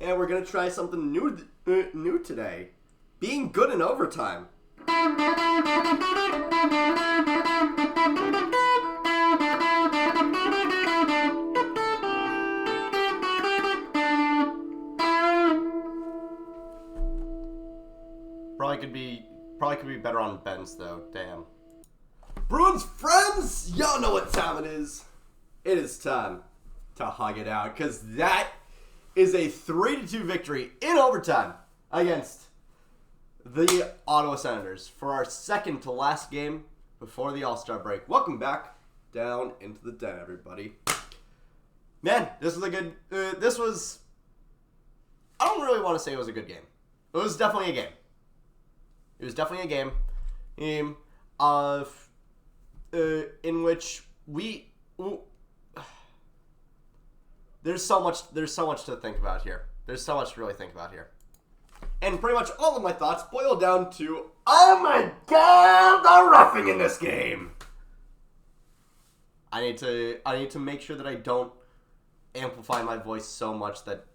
and we're gonna try something new today. Being good in overtime. Probably could be better on Ben's though. Damn. Bruins friends, y'all know what time it is. It is time to hug it out, because that is a 3-2 victory in overtime against the Ottawa Senators for our second to last game before the All-Star break. Welcome back down into the den, everybody. Man, this was a good... I don't really want to say it was a good game. It was definitely a game. It was definitely a game of in which we... There's so much to think about here. There's so much to really think about here. And pretty much all of my thoughts boil down to, oh my god, the roughing in this game. I need to make sure that I don't amplify my voice so much that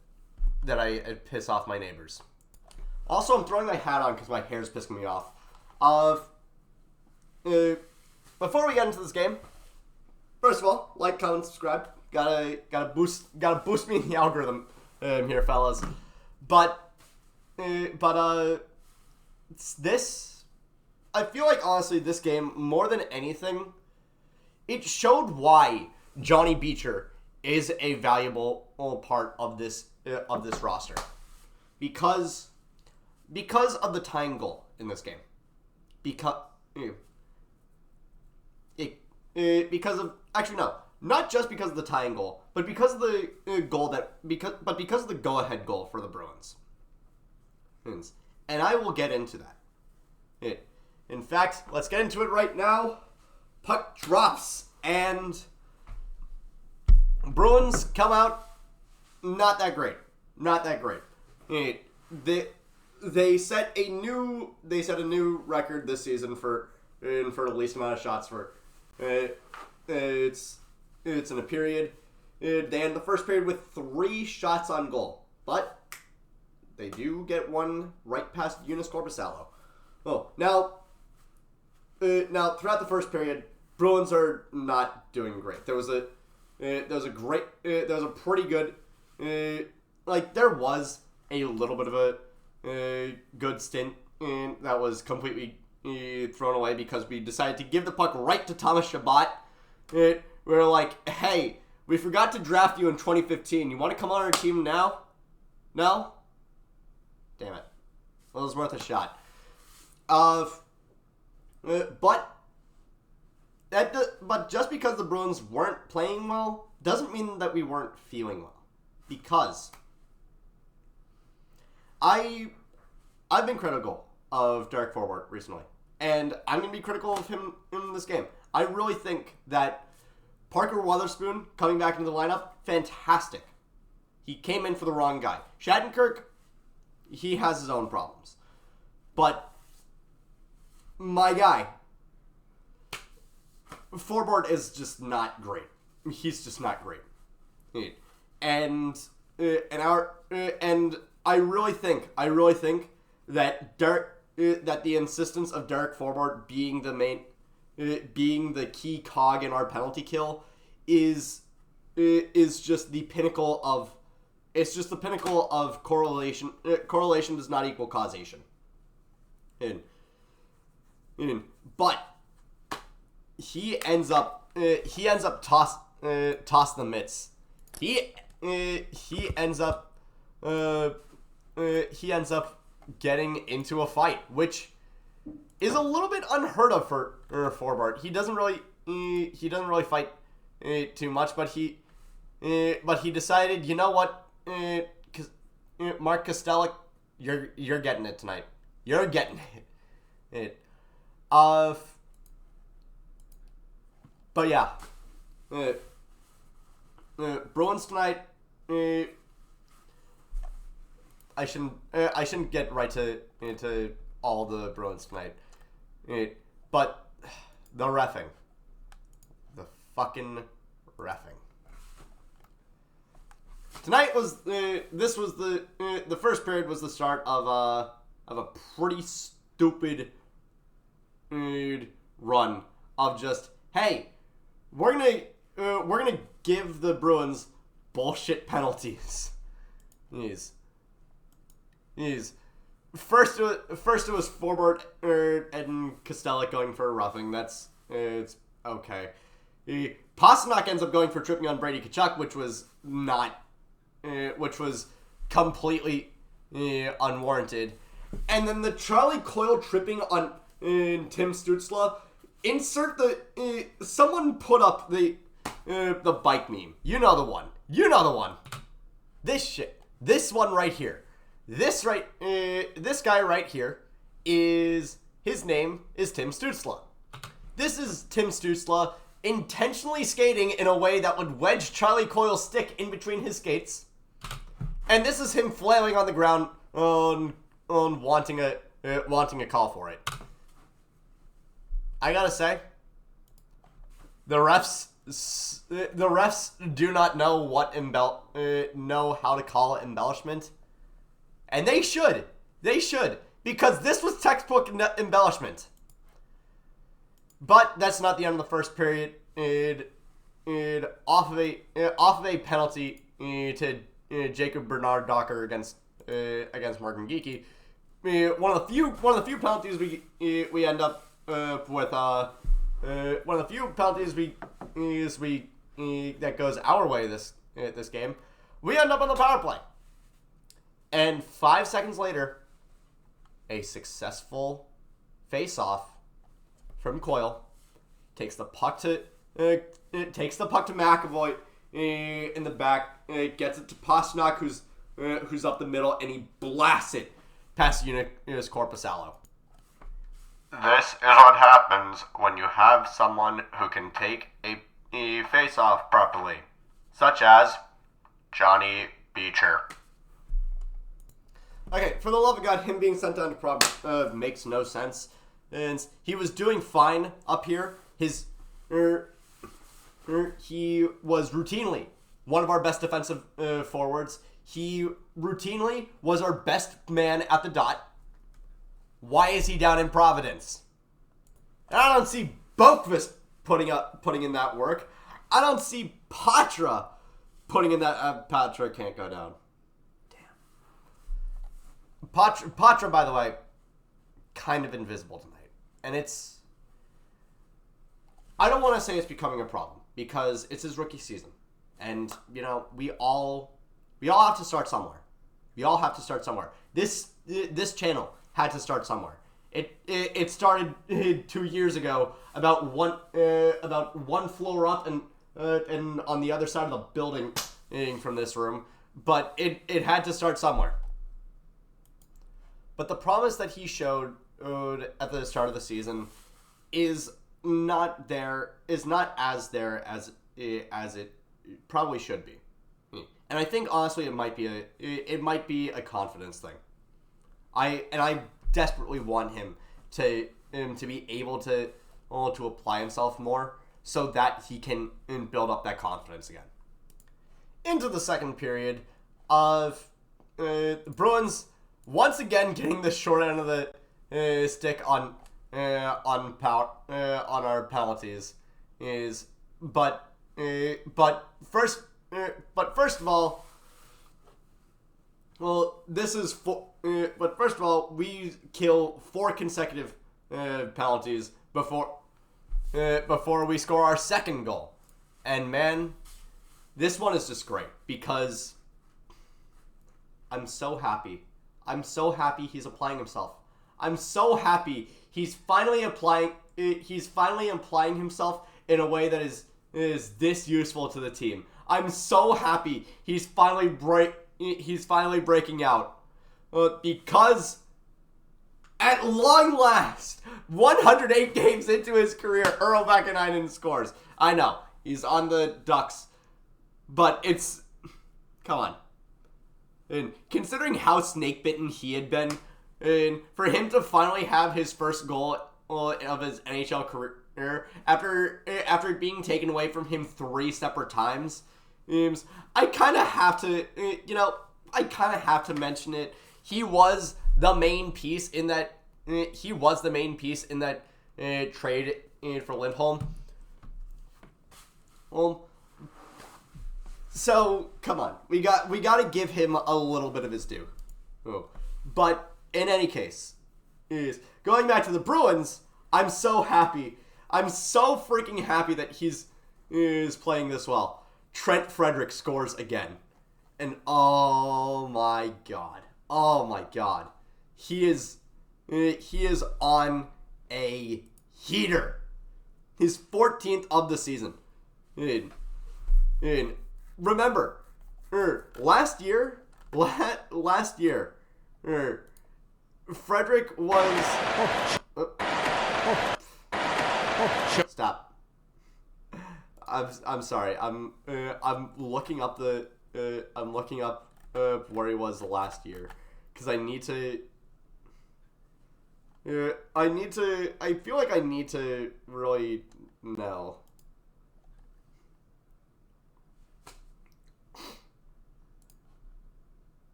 I piss off my neighbors. Also, I'm throwing my hat on because my hair's pissing me off. Before we get into this game, first of all, like, comment, subscribe. Gotta boost me in the algorithm here, fellas. But this, I feel like honestly this game, more than anything, it showed why Johnny Beecher is a valuable part of this roster, because of the tying goal in this game, because of, actually no, not just because of the tying goal, but because of the because of the go-ahead goal for the Bruins. And I will get into that. In fact, let's get into it right now. Puck drops, and Bruins come out not that great. Not that great. They set a new record this season for the least amount of shots for it's in a period. They end the first period with 3 shots on goal, but they do get one right past Eunice Korpisalo. Now throughout the first period, Bruins are not doing great. There was a pretty good, there was a little bit of a good stint that was completely thrown away because we decided to give the puck right to Thomas Chabot. We were like, hey, we forgot to draft you in 2015. You want to come on our team now? No? Damn it. Well, it was worth a shot. But just because the Bruins weren't playing well doesn't mean that we weren't feeling well. Because I've been critical of Derek Forbort recently, and I'm going to be critical of him in this game. I really think that Parker Wotherspoon coming back into the lineup, fantastic. He came in for the wrong guy. Shattenkirk, he has his own problems. But my guy, Forbort is just not great. He's just not great. And I really think that that the insistence of Derek Forbort being the key cog in our penalty kill is just the pinnacle of correlation. Correlation does not equal causation. But he ends up tossing the mitts. He ends up getting into a fight, which is a little bit unheard of for Forbort. He doesn't really fight too much, but he decided, you know what, Mark Kostelik, you're getting it tonight. You're getting it. But yeah, Bruins tonight. I shouldn't get right into all the Bruins tonight, but the reffing, the fucking reffing. tonight was this was the first period was the start of a pretty stupid run of just, hey, we're gonna give the Bruins bullshit penalties. First it was forward and Costello going for a roughing. It's okay. Pasternak ends up going for tripping on Brady Tkachuk, which was completely unwarranted. And then the Charlie Coyle tripping on Tim Stützle. Insert someone put up the bike meme. You know the one. This shit. This one right here. This guy right here his name is Tim Stützle. This is Tim Stützle intentionally skating in a way that would wedge Charlie Coyle's stick in between his skates. And this is him flailing on the ground on wanting a call for it. I gotta say, the refs do not know how to call embellishment, and they should, because this was textbook embellishment. But that's not the end of the first period. Off of a penalty to Jacob Bernard Docker against Morgan Geekie. One of the few penalties we end up with one of the few penalties that goes our way this game. We end up on the power play, and 5 seconds later, a successful face-off from Coyle takes the puck to McAvoy in the back. Gets it to Pasternak, who's up the middle, and he blasts it past Joonas Korpisalo. This is what happens when you have someone who can take a face-off properly, such as Johnny Beecher. Okay, for the love of God, him being sent down to Providence makes no sense. And he was doing fine up here. He was routinely one of our best defensive forwards. He routinely was our best man at the dot. Why is he down in Providence? And I don't see Boqvist putting in that work. I don't see Patra putting in that. Patra can't go down. Damn. Patra, by the way, kind of invisible tonight. And I don't want to say it's becoming a problem, because it's his rookie season. And, we all have to start somewhere. This channel had to start somewhere. It started 2 years ago about one floor up and on the other side of the building from this room, but it had to start somewhere. But the promise that he showed at the start of the season is not as there as it probably should be. And I think honestly it might be a confidence thing. I desperately want him to be able to apply himself more so that he can build up that confidence again. Into the second period of the Bruins once again getting the short end of the stick on our penalties but first of all, we kill 4 consecutive penalties before we score our second goal. And man, this one is just great because I'm so happy. I'm so happy he's applying himself. I'm so happy he's finally applying himself in a way that is this useful to the team. I'm so happy he's finally breaking out. Because at long last, 108 games into his career, Earl Vakanainen scores. I know, he's on the Ducks, but come on. And considering how snake-bitten he had been, and for him to finally have his first goal of his NHL career after it being taken away from him 3 separate times I kind of have to, I kind of have to mention it. He was the main piece in that. Trade for Lindholm. So come on, we got to give him a little bit of his due. But in any case, going back to the Bruins, I'm so happy. I'm so freaking happy that he's playing this well. Trent Frederick scores again, and oh my god, he is on a heater. His 14th of the season. Remember, last year, Frederick was. Stop. I'm sorry. I'm looking up where he was last year because I feel like I need to really know.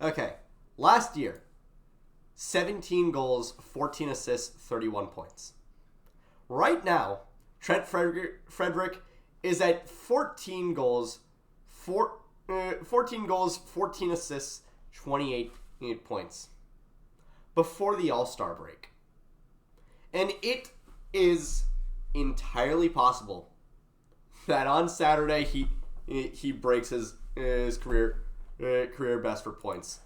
Okay, last year, 17 goals, 14 assists, 31 points. Right now, Trent Frederick is at 14 goals, 14 assists, 28 points before the All-Star break. And it is entirely possible that on Saturday he breaks his career best for points.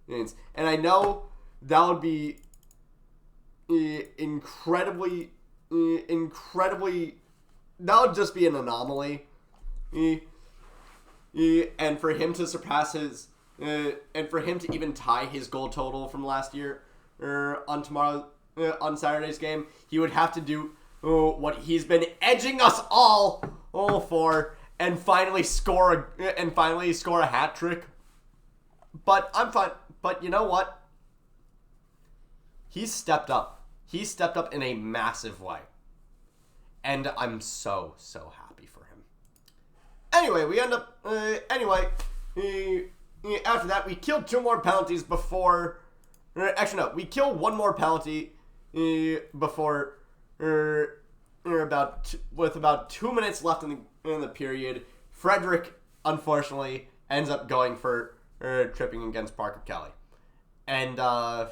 And I know that would be incredibly, that would just be an anomaly. And for him to surpass his, and for him to even tie his goal total from last year on Saturday's game, he would have to do what he's been edging us all for, and finally score a hat trick. But I'm fine. But you know what? He's stepped up. He's stepped up in a massive way. And I'm so happy for him. Anyway, we end up... after that, we killed 2 more penalties before... Actually, no. We kill 1 more penalty before... with about 2 minutes left in the period. Frederick, unfortunately, ends up going for... tripping against Parker Kelly. And, oh,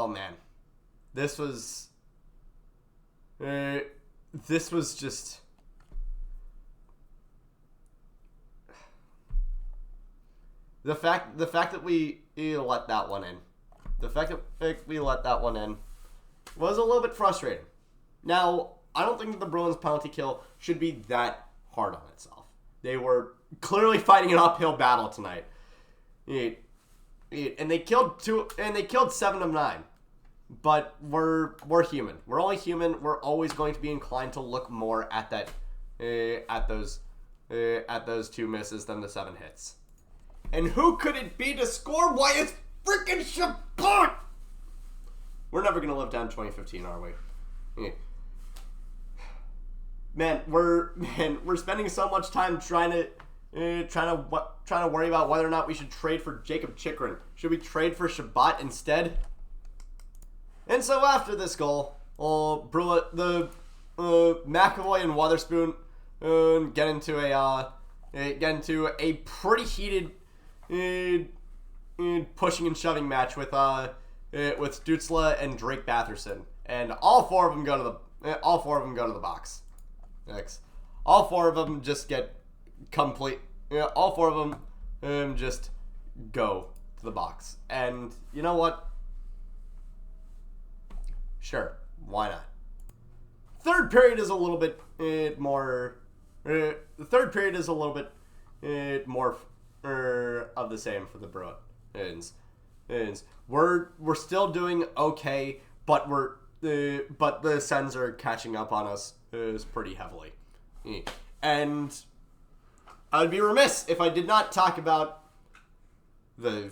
man. This was just... The fact that we let that one in. The fact that we let that one in was a little bit frustrating. Now, I don't think that the Bruins penalty kill should be that hard on itself. They were clearly fighting an uphill battle tonight. And they killed 7 of 9. But we're human. We're only human. We're always going to be inclined to look more at that at those 2 misses than the 7 hits. And who could it be to score? Why, it's freaking Chabot! We're never gonna live down 2015, are we? Man, we're spending so much time trying to worry about whether or not we should trade for Jacob Chikrin. Should we trade for Chabot instead? And so after this goal, McAvoy and Wotherspoon get into a pretty heated pushing and shoving match with Stützle and Drake Batherson, and all four of them go to the box. Next, all 4 of them just get complete. All 4 of them just go to the box, and you know what? Sure, why not? Third period is a little bit more. The third period is a little bit more of the same for the Bruins. We're still doing okay, but but the Sens are catching up on us pretty heavily, and I'd be remiss if I did not talk about the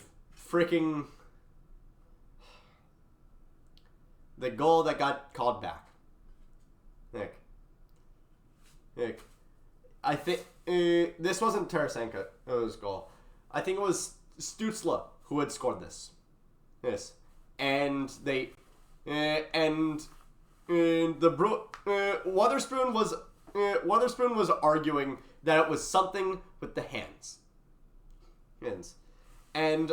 goal that got called back. Nick. I think this wasn't Tarasenko's goal. I think it was Stützle who had scored this. Yes, and they and Wotherspoon was arguing that it was something with the hands. And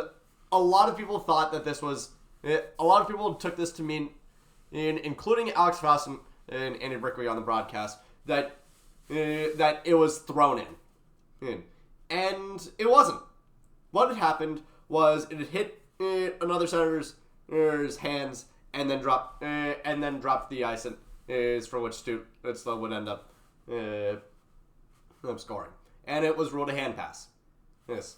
a lot of people thought that this was. A lot of people took this to mean, including Alex Faust and Andy Brickley on the broadcast, that it was thrown in. And it wasn't. What had happened was it had hit another Senator's hands and then dropped the ice, and for which Stützle would end up scoring. And it was ruled a hand pass. Yes.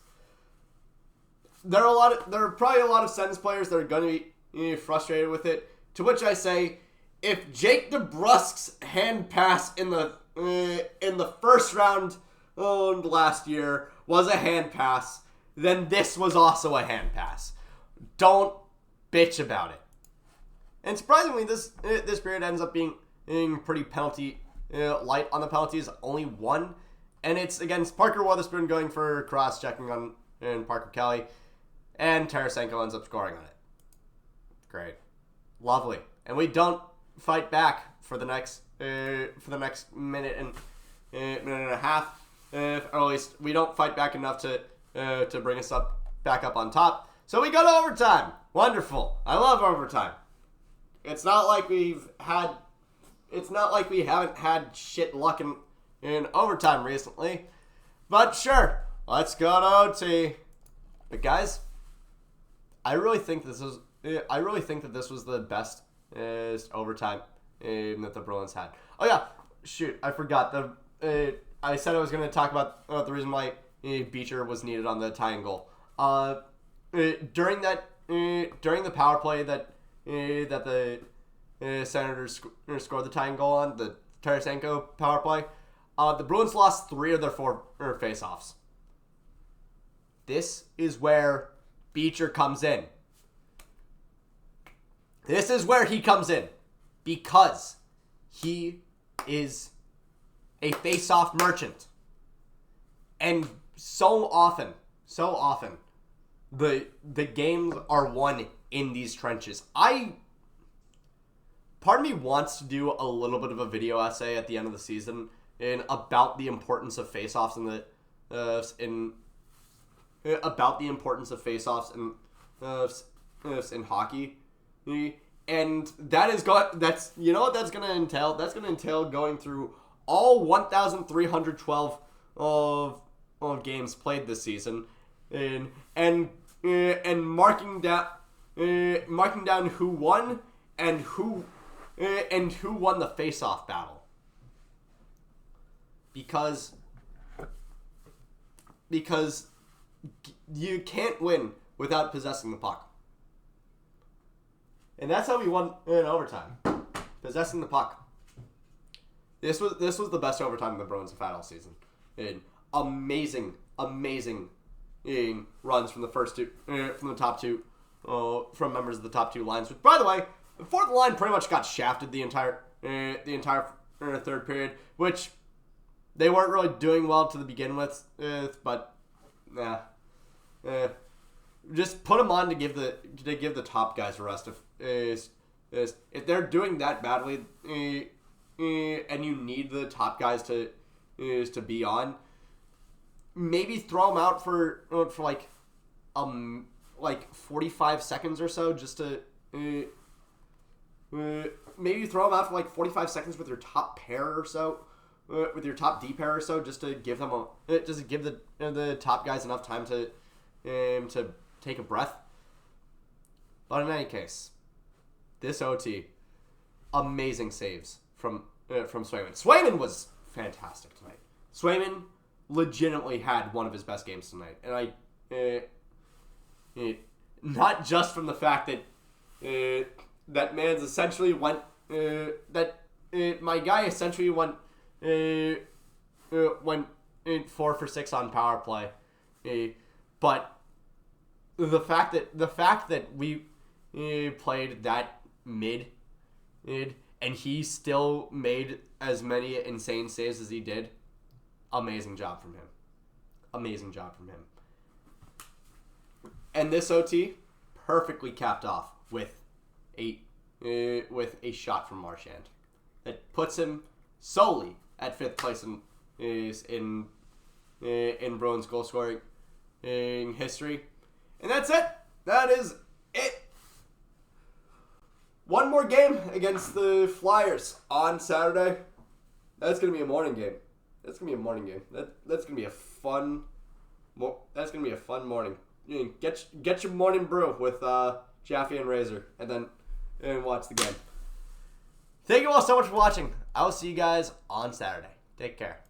There are probably a lot of Sens players that are going to be frustrated with it. To which I say, if Jake DeBrusk's hand pass in the first round last year was a hand pass, then this was also a hand pass. Don't bitch about it. And surprisingly, this period ends up being pretty penalty light on the penalties. Only one, and it's against Parker Wotherspoon going for cross-checking on Parker Kelly. And Tarasenko ends up scoring on it. Great. Lovely. And we don't fight back for the next minute and a half. Or at least we don't fight back enough to bring us back up on top. So we go to overtime. Wonderful. I love overtime. It's not like we haven't had shit luck in overtime recently. But sure, let's go to OT. But guys, I really think that this was the best overtime that the Bruins had. Oh yeah, shoot, I forgot. I said I was going to talk about the reason why Beecher was needed on the tying goal. During the power play that the Senators scored the tying goal on, the Tarasenko power play, the Bruins lost 3 of their 4 faceoffs. This is where Beecher comes in. This is where he comes in. Because he is a face-off merchant. And so often, the games are won in these trenches. Part of me wants to do a little bit of a video essay at the end of the season about the importance of face-offs in hockey, and that's going to entail going through all 1,312 of games played this season, and marking down who won and who won the face-off battle, because you can't win without possessing the puck. And that's how we won in overtime. Possessing the puck. This was the best overtime the Bruins have had all season. Amazing runs from the first two, from the top two, from members of the top 2 lines. Which, by the way, the fourth line pretty much got shafted the entire third period, which they weren't really doing well to begin with, but just put them on to give the top guys a rest. If they're doing that badly, and you need the top guys to be on, maybe throw them out for like 45 seconds or so, just to maybe throw them out for like 45 seconds with your top pair or so. With your top D pair or so, just to give them the top guys enough time to take a breath. But in any case, this OT, amazing saves from Swayman. Swayman was fantastic tonight. Swayman legitimately had one of his best games tonight, and not just from the fact that that man's essentially went my guy essentially went 4 for 6 on power play, but the fact that we played that mid, and he still made as many insane saves as he did, amazing job from him. Amazing job from him. And this OT perfectly capped off with a shot from Marchand that puts him solely at 5th place in Bruins goal scoring in history. And that's it. That is it. One more game against the Flyers on Saturday. That's gonna be a morning game. That's gonna be a fun. That's gonna be a fun morning. Get your morning brew with Jaffe and Razor, and then watch the game. Thank you all so much for watching. I will see you guys on Saturday. Take care.